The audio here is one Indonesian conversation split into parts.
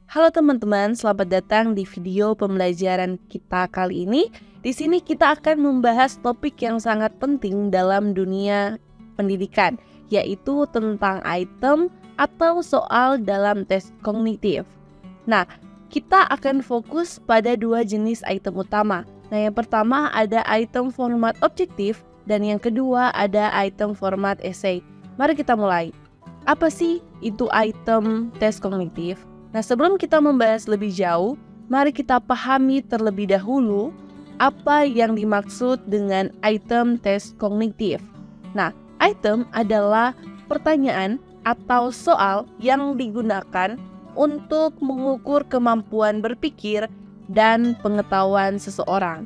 Halo teman-teman, selamat datang di video pembelajaran kita kali ini. Di sini kita akan membahas topik yang sangat penting dalam dunia pendidikan, yaitu tentang item atau soal dalam tes kognitif. Nah, kita akan fokus pada dua jenis item utama. Nah, yang pertama ada item format objektif dan yang kedua ada item format esai. Mari kita mulai. Apa sih itu item tes kognitif? Nah, sebelum kita membahas lebih jauh, mari kita pahami terlebih dahulu apa yang dimaksud dengan item tes kognitif. Nah, item adalah pertanyaan atau soal yang digunakan untuk mengukur kemampuan berpikir dan pengetahuan seseorang.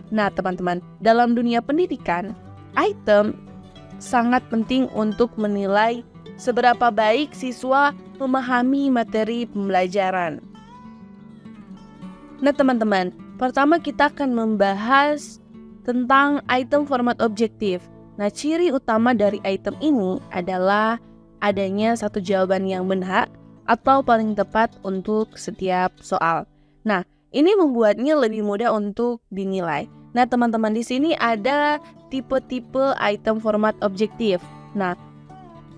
Nah, teman-teman, dalam dunia pendidikan, item sangat penting untuk menilai seberapa baik siswa memahami materi pembelajaran. Nah, teman-teman, pertama kita akan membahas tentang item format objektif. Nah, ciri utama dari item ini adalah adanya satu jawaban yang benar atau paling tepat untuk setiap soal. Nah, ini membuatnya lebih mudah untuk dinilai. Nah, teman-teman, di sini ada tipe-tipe item format objektif. Nah,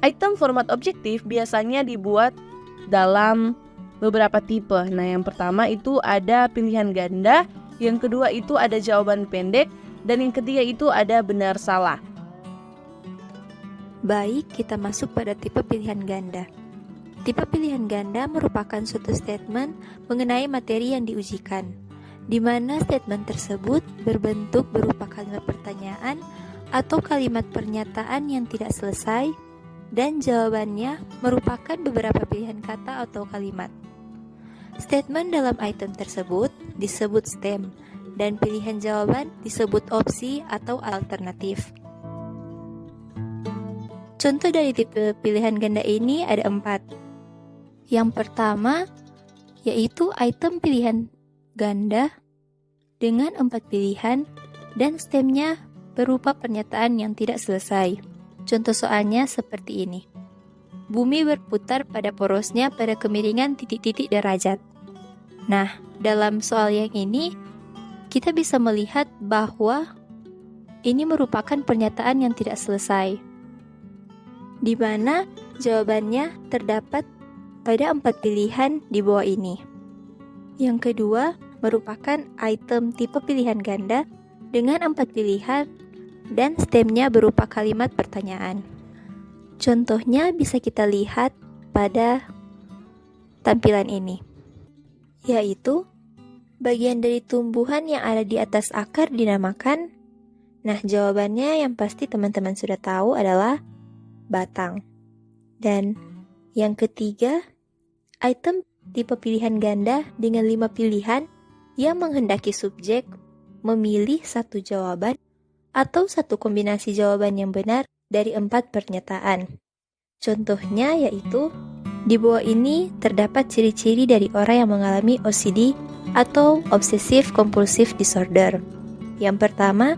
item format objektif biasanya dibuat dalam beberapa tipe. Nah, yang pertama itu ada pilihan ganda, yang kedua itu ada jawaban pendek, dan yang ketiga itu ada benar salah. Baik, kita masuk pada tipe pilihan ganda. Tipe pilihan ganda merupakan suatu statement mengenai materi yang diujikan, di mana statement tersebut berbentuk berupa kalimat pertanyaan atau kalimat pernyataan yang tidak selesai, dan jawabannya merupakan beberapa pilihan kata atau kalimat. Statement dalam item tersebut disebut stem, dan pilihan jawaban disebut opsi atau alternatif. Contoh dari tipe pilihan ganda ini ada 4. Yang pertama, yaitu item pilihan ganda dengan 4 pilihan dan stemnya berupa pernyataan yang tidak selesai. Contoh soalnya seperti ini. Bumi berputar pada porosnya pada kemiringan titik-titik derajat. Nah, dalam soal yang ini, kita bisa melihat bahwa ini merupakan pernyataan yang tidak selesai, di mana jawabannya terdapat pada 4 pilihan di bawah ini. Yang kedua, merupakan item tipe pilihan ganda dengan 4 pilihan dan stemnya berupa kalimat pertanyaan. Contohnya bisa kita lihat pada tampilan ini, yaitu bagian dari tumbuhan yang ada di atas akar dinamakan. Nah, jawabannya yang pasti teman-teman sudah tahu adalah batang. Dan yang ketiga, item tipe pilihan ganda dengan 5 pilihan yang menghendaki subjek memilih satu jawaban atau satu kombinasi jawaban yang benar dari 4 pernyataan. Contohnya yaitu, di bawah ini terdapat ciri-ciri dari orang yang mengalami OCD atau Obsessive Compulsive Disorder. Yang pertama,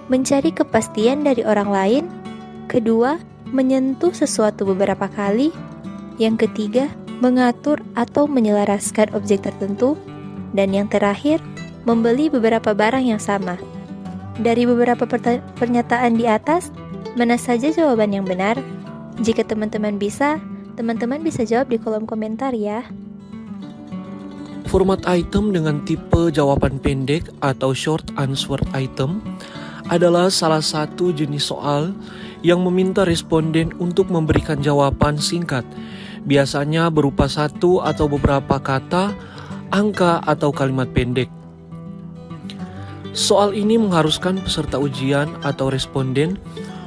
mencari kepastian dari orang lain. Kedua, menyentuh sesuatu beberapa kali. Yang ketiga, mengatur atau menyelaraskan objek tertentu. Dan yang terakhir, membeli beberapa barang yang sama. Dari beberapa pernyataan di atas, mana saja jawaban yang benar? Jika teman-teman bisa jawab di kolom komentar ya. Format item dengan tipe jawaban pendek atau short answer item adalah salah satu jenis soal yang meminta responden untuk memberikan jawaban singkat, biasanya berupa satu atau beberapa kata, angka, atau kalimat pendek. Soal ini mengharuskan peserta ujian atau responden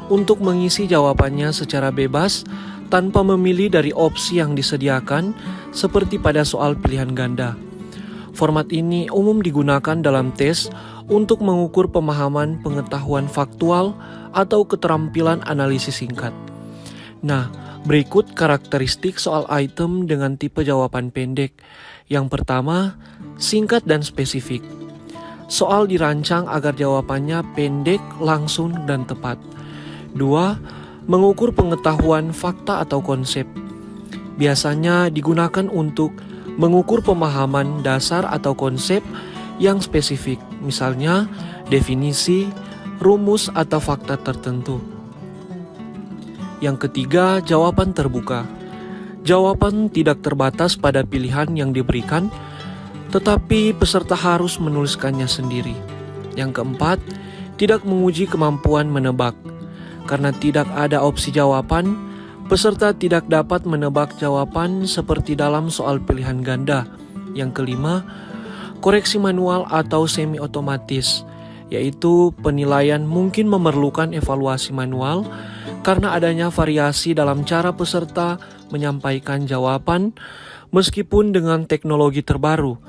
untuk mengisi jawabannya secara bebas tanpa memilih dari opsi yang disediakan seperti pada soal pilihan ganda. Format ini umum digunakan dalam tes untuk mengukur pemahaman pengetahuan faktual atau keterampilan analisis singkat. Nah, berikut karakteristik soal item dengan tipe jawaban pendek. Yang pertama, singkat dan spesifik. Soal dirancang agar jawabannya pendek, langsung, dan tepat. 2. Mengukur pengetahuan fakta atau konsep. Biasanya digunakan untuk mengukur pemahaman dasar atau konsep yang spesifik, misalnya definisi, rumus, atau fakta tertentu. Yang ketiga, jawaban terbuka. Jawaban tidak terbatas pada pilihan yang diberikan, tetapi peserta harus menuliskannya sendiri. Yang keempat, tidak menguji kemampuan menebak. Karena tidak ada opsi jawaban, peserta tidak dapat menebak jawaban seperti dalam soal pilihan ganda. Yang kelima, koreksi manual atau semi otomatis, yaitu penilaian mungkin memerlukan evaluasi manual karena adanya variasi dalam cara peserta menyampaikan jawaban meskipun dengan teknologi terbaru.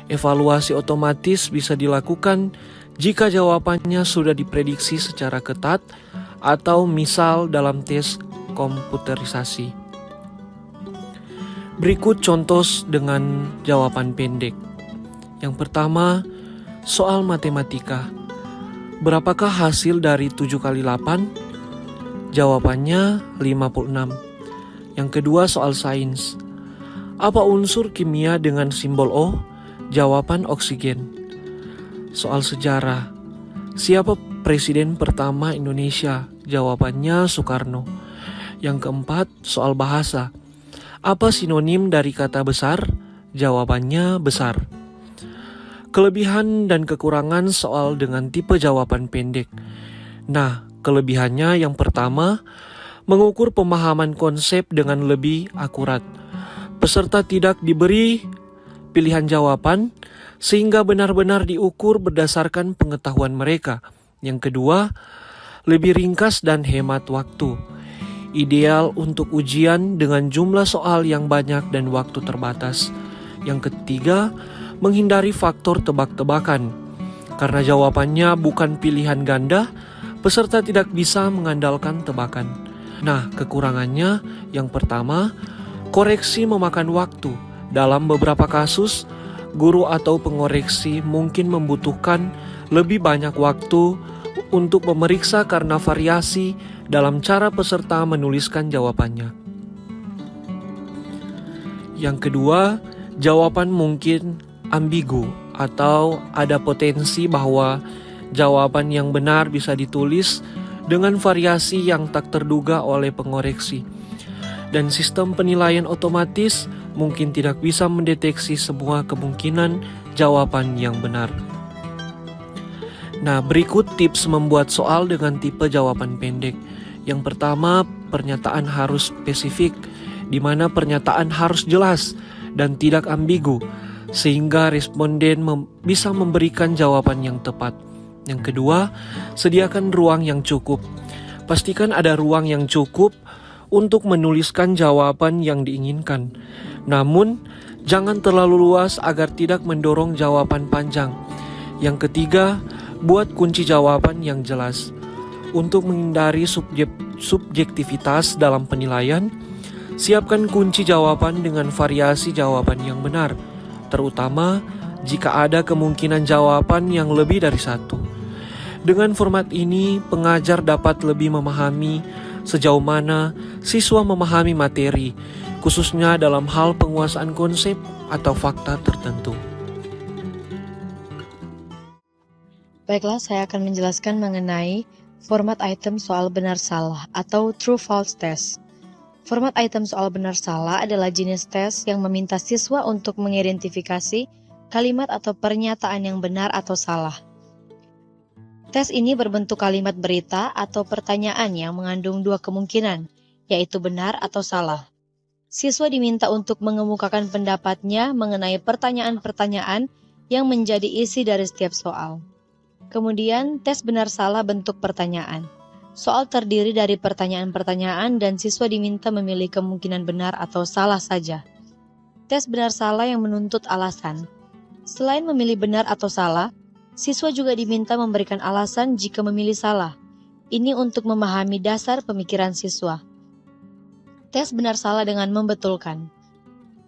Evaluasi otomatis bisa dilakukan jika jawabannya sudah diprediksi secara ketat atau misal dalam tes komputerisasi. Berikut contoh dengan jawaban pendek. Yang pertama, soal matematika. Berapakah hasil dari 7 kali 8? Jawabannya 56. Yang kedua, soal sains. Apa unsur kimia dengan simbol O? Jawaban oksigen. Soal sejarah. Siapa presiden pertama Indonesia? Jawabannya Soekarno. Yang keempat, soal bahasa. Apa sinonim dari kata besar? Jawabannya besar. Kelebihan dan kekurangan soal dengan tipe jawaban pendek. Nah, kelebihannya yang pertama, mengukur pemahaman konsep dengan lebih akurat. Peserta tidak diberi pilihan jawaban sehingga benar-benar diukur berdasarkan pengetahuan mereka. Yang kedua, lebih ringkas dan hemat waktu. Ideal untuk ujian dengan jumlah soal yang banyak dan waktu terbatas. Yang ketiga, menghindari faktor tebak-tebakan. Karena jawabannya bukan pilihan ganda, peserta tidak bisa mengandalkan tebakan. Nah, kekurangannya yang pertama, koreksi memakan waktu. Dalam beberapa kasus, guru atau pengoreksi mungkin membutuhkan lebih banyak waktu untuk memeriksa karena variasi dalam cara peserta menuliskan jawabannya. Yang kedua, jawaban mungkin ambigu atau ada potensi bahwa jawaban yang benar bisa ditulis dengan variasi yang tak terduga oleh pengoreksi. Dan sistem penilaian otomatis mungkin tidak bisa mendeteksi semua kemungkinan jawaban yang benar. Nah, berikut tips membuat soal dengan tipe jawaban pendek. Yang pertama, pernyataan harus spesifik, di mana pernyataan harus jelas dan tidak ambigu, sehingga responden bisa memberikan jawaban yang tepat. Yang kedua, sediakan ruang yang cukup. Pastikan ada ruang yang cukup untuk menuliskan jawaban yang diinginkan. Namun, jangan terlalu luas agar tidak mendorong jawaban panjang. Yang ketiga, buat kunci jawaban yang jelas. Untuk menghindari subjektivitas dalam penilaian, siapkan kunci jawaban dengan variasi jawaban yang benar, terutama jika ada kemungkinan jawaban yang lebih dari satu. Dengan format ini, pengajar dapat lebih memahami sejauh mana siswa memahami materi, khususnya dalam hal penguasaan konsep atau fakta tertentu. Baiklah, saya akan menjelaskan mengenai format item soal benar-salah atau true-false test. Format item soal benar-salah adalah jenis tes yang meminta siswa untuk mengidentifikasi kalimat atau pernyataan yang benar atau salah. Tes ini berbentuk kalimat berita atau pertanyaan yang mengandung dua kemungkinan, yaitu benar atau salah. Siswa diminta untuk mengemukakan pendapatnya mengenai pertanyaan-pertanyaan yang menjadi isi dari setiap soal. Kemudian, tes benar-salah bentuk pertanyaan. Soal terdiri dari pertanyaan-pertanyaan dan siswa diminta memilih kemungkinan benar atau salah saja. Tes benar-salah yang menuntut alasan. Selain memilih benar atau salah, siswa juga diminta memberikan alasan jika memilih salah. Ini untuk memahami dasar pemikiran siswa. Tes benar-salah dengan membetulkan.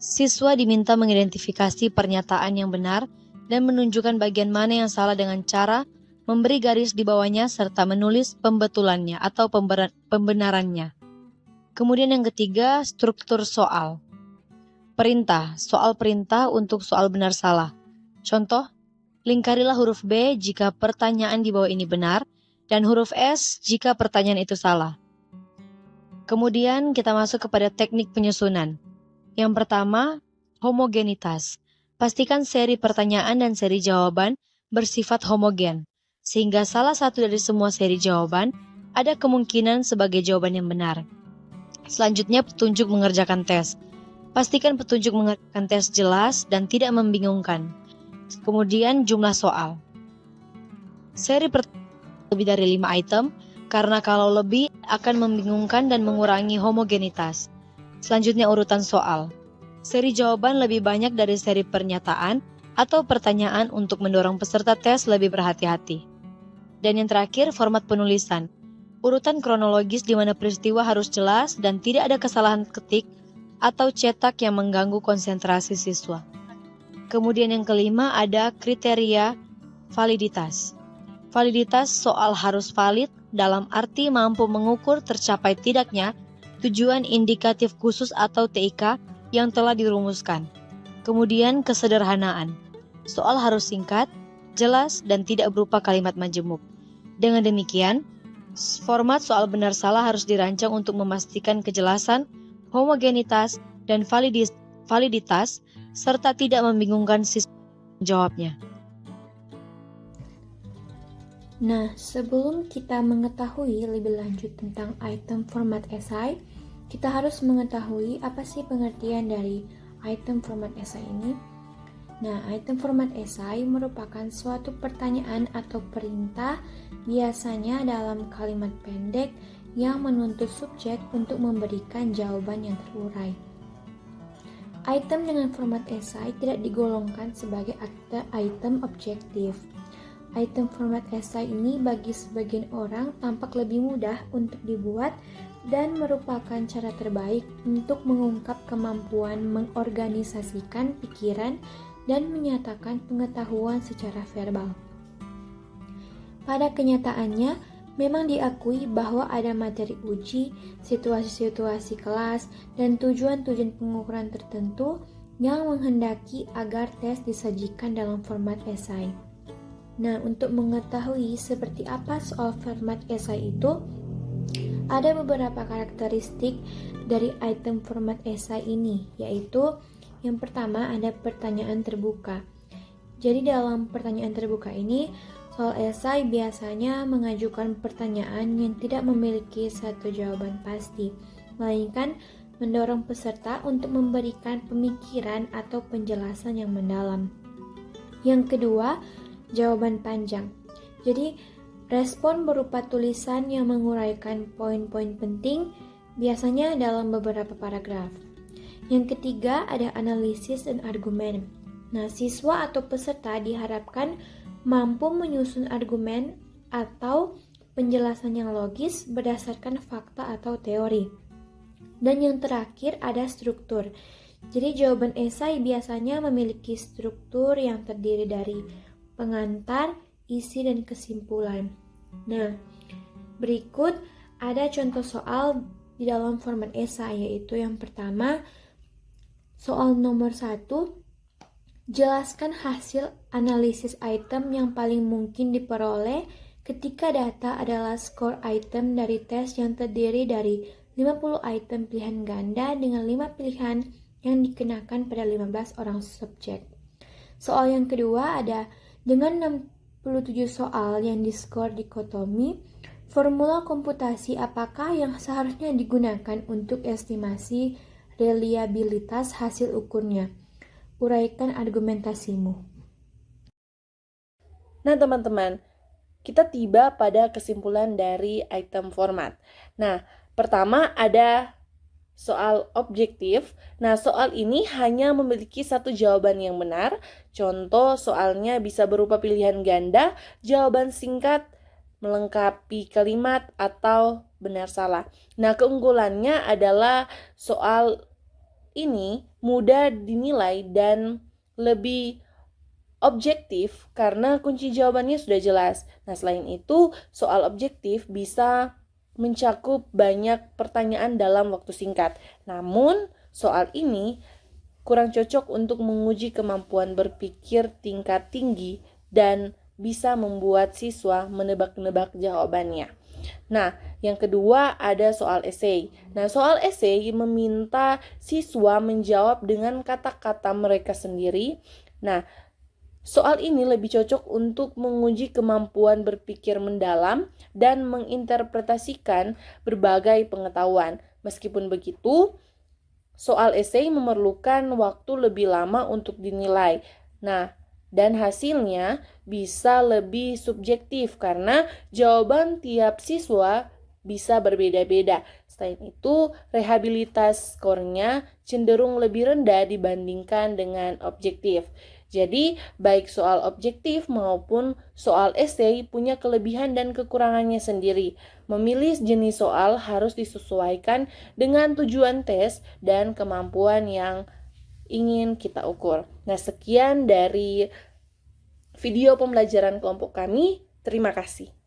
Siswa diminta mengidentifikasi pernyataan yang benar dan menunjukkan bagian mana yang salah dengan cara memberi garis di bawahnya serta menulis pembetulannya atau pembenarannya. Kemudian yang ketiga, struktur soal. Perintah, soal perintah untuk soal benar salah. Contoh, lingkarilah huruf B jika pertanyaan di bawah ini benar, dan huruf S jika pertanyaan itu salah. Kemudian kita masuk kepada teknik penyusunan. Yang pertama, homogenitas. Pastikan seri pertanyaan dan seri jawaban bersifat homogen, sehingga salah satu dari semua seri jawaban ada kemungkinan sebagai jawaban yang benar. Selanjutnya, petunjuk mengerjakan tes. Pastikan petunjuk mengerjakan tes jelas dan tidak membingungkan. Kemudian jumlah soal. Seri pertanyaan lebih dari 5 item, karena kalau lebih akan membingungkan dan mengurangi homogenitas. Selanjutnya urutan soal. Seri jawaban lebih banyak dari seri pernyataan atau pertanyaan untuk mendorong peserta tes lebih berhati-hati. Dan yang terakhir, format penulisan. Urutan kronologis di mana peristiwa harus jelas dan tidak ada kesalahan ketik atau cetak yang mengganggu konsentrasi siswa. Kemudian yang kelima ada kriteria validitas. Validitas soal harus valid dalam arti mampu mengukur tercapai tidaknya tujuan indikatif khusus atau TIK yang telah dirumuskan. Kemudian kesederhanaan. Soal harus singkat, jelas, dan tidak berupa kalimat majemuk. Dengan demikian, format soal benar salah harus dirancang untuk memastikan kejelasan, homogenitas, dan validitas, serta tidak membingungkan siswa menjawabnya. Nah, sebelum kita mengetahui lebih lanjut tentang item format esai, kita harus mengetahui apa sih pengertian dari item format esai ini. Nah, item format esai merupakan suatu pertanyaan atau perintah biasanya dalam kalimat pendek yang menuntut subjek untuk memberikan jawaban yang terurai. Item dengan format esai tidak digolongkan sebagai item objektif. Item format esai ini bagi sebagian orang tampak lebih mudah untuk dibuat dan merupakan cara terbaik untuk mengungkap kemampuan mengorganisasikan pikiran dan menyatakan pengetahuan secara verbal. Pada kenyataannya, memang diakui bahwa ada materi uji, situasi-situasi kelas, dan tujuan-tujuan pengukuran tertentu yang menghendaki agar tes disajikan dalam format esai. Nah, untuk mengetahui seperti apa soal format esai itu, ada beberapa karakteristik dari item format esai ini, yaitu yang pertama ada pertanyaan terbuka. Jadi dalam pertanyaan terbuka ini, soal esai biasanya mengajukan pertanyaan yang tidak memiliki satu jawaban pasti, melainkan mendorong peserta untuk memberikan pemikiran atau penjelasan yang mendalam. Yang kedua, jawaban panjang. Jadi, respon berupa tulisan yang menguraikan poin-poin penting, biasanya dalam beberapa paragraf. Yang ketiga, ada analisis dan argumen. Nah, siswa atau peserta diharapkan mampu menyusun argumen atau penjelasan yang logis berdasarkan fakta atau teori. Dan yang terakhir ada struktur. Jadi jawaban esai biasanya memiliki struktur yang terdiri dari pengantar, isi, dan kesimpulan. Nah, berikut ada contoh soal di dalam format esai, yaitu yang pertama, soal nomor 1, jelaskan hasil analisis item yang paling mungkin diperoleh ketika data adalah skor item dari tes yang terdiri dari 50 item pilihan ganda dengan 5 pilihan yang dikenakan pada 15 orang subjek. Soal yang kedua ada dengan 67 soal yang diskor dikotomi, formula komputasi apakah yang seharusnya digunakan untuk estimasi reliabilitas hasil ukurnya? Uraikan argumentasimu. Nah teman-teman, kita tiba pada kesimpulan dari item format. Nah, pertama ada soal objektif. Nah, soal ini hanya memiliki satu jawaban yang benar. Contoh soalnya bisa berupa pilihan ganda, jawaban singkat, melengkapi kalimat, atau benar salah. Nah, keunggulannya adalah soal ini mudah dinilai dan lebih objektif karena kunci jawabannya sudah jelas. Nah, selain itu, soal objektif bisa mencakup banyak pertanyaan dalam waktu singkat. Namun, soal ini kurang cocok untuk menguji kemampuan berpikir tingkat tinggi dan bisa membuat siswa menebak-nebak jawabannya. Nah, yang kedua ada soal esai. Nah, soal esai meminta siswa menjawab dengan kata-kata mereka sendiri. Nah, soal ini lebih cocok untuk menguji kemampuan berpikir mendalam dan menginterpretasikan berbagai pengetahuan. Meskipun begitu, soal esai memerlukan waktu lebih lama untuk dinilai. Nah, dan hasilnya bisa lebih subjektif karena jawaban tiap siswa bisa berbeda-beda. Selain itu, rehabilitas skornya cenderung lebih rendah dibandingkan dengan objektif. Jadi, baik soal objektif maupun soal esai punya kelebihan dan kekurangannya sendiri. Memilih jenis soal harus disesuaikan dengan tujuan tes dan kemampuan yang ingin kita ukur. Nah, sekian dari video pembelajaran kelompok kami. Terima kasih.